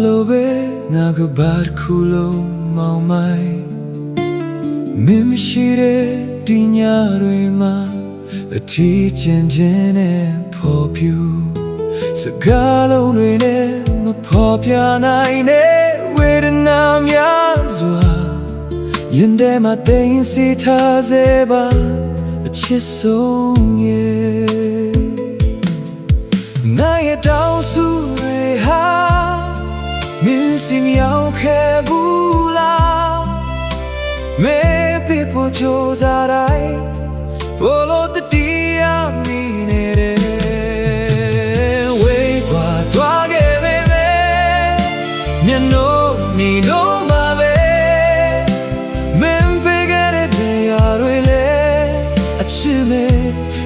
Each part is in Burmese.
လို့ပဲငါကဘာတစ်ခုလုံးမောင်းမိုင်းမင်းမရှိတဲ့ဒီညတွေမှာအထီးကျန်ခြင်းနဲ့ဖော်ပြူစကားလုံးတွေနဲ့မဖော်ပြနိုင်တဲ့ဝေဒနာများစွာရင်ထဲမှာသိမ်းစီထားစေပါအချစ်ဆုံးရဲ့ငါရဲ့တောင်းစုတွေဟာမင်းစီမြောက်ခဲ့ဘူးလားမဲပြဖို့ကြိုးစားတိုင်းဘောလို့တတိယမိနေတယ်ဝေးကွာသွားခဲ့ပေမဲ့မျက်နှာမီလို့မှာပဲမင်းပေးခဲ့တဲ့နေရာတွေလေအချစ်မဲ့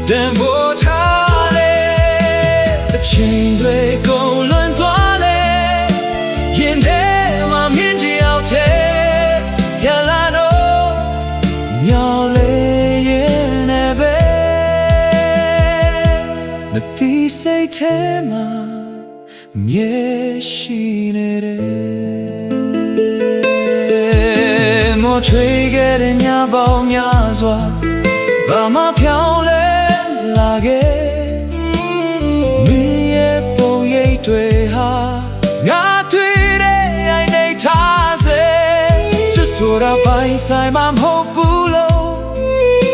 တန်ဖိုးထားလေအချိန်တွေကုန်လွန်သွားလေရင်ထဲမှာမြင်တယောက်တည်းရလာတော့မျောလေးရင်နဲ့ပဲမသိစိတ်ထဲမှာမြဲရှိနေတယ်မောထွေးခဲ့တဲ့ညပေါင်းများစွာဘာမှဖြောင်းလဲလာခဲ့မင်းရဲ့ပုံရိပ်တွေဟာငါတွေ့တဲ့အိမ်နေထားစေချစ်ဆိုတာပိုင်ဆိုင်မှမဟုတ်ဘူးလို့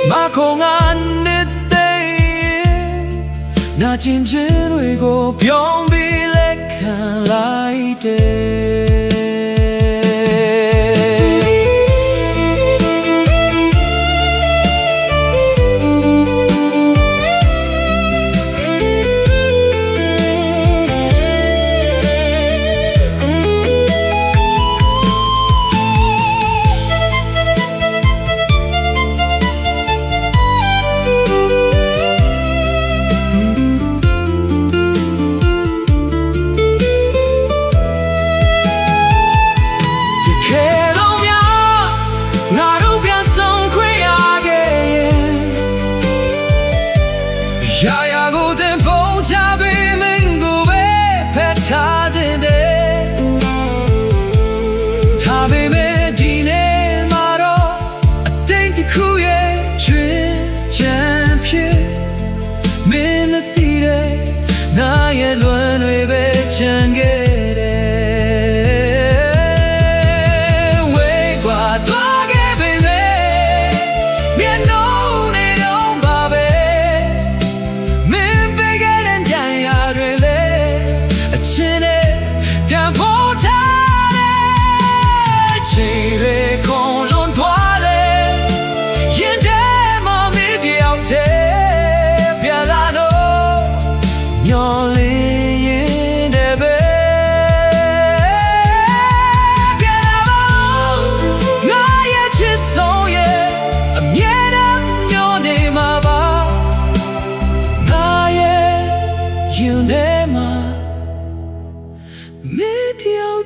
မခုံငါနဲ့နာကျင်ခြင်းတွေကိုပြောင်းပြီးလက်ခံလိုက်တယ်ရာရာကိုတင်ဖုံးချပြီးမင်းကိုပဲဖက်ထားခြင်းတဲ့ထားပေမဲ့ဒီနေ့မှာတော့အတိတ်တစ်ခုရဲ့ချွေချမ်းဖြစ်မင်းမသိတဲ့နာရဲ့လွမ်းတွေပဲချမ်းခဲ့တယ်ဝေးကွာသွားခဲ့ပေမဲ့မျက်နှာYou never made your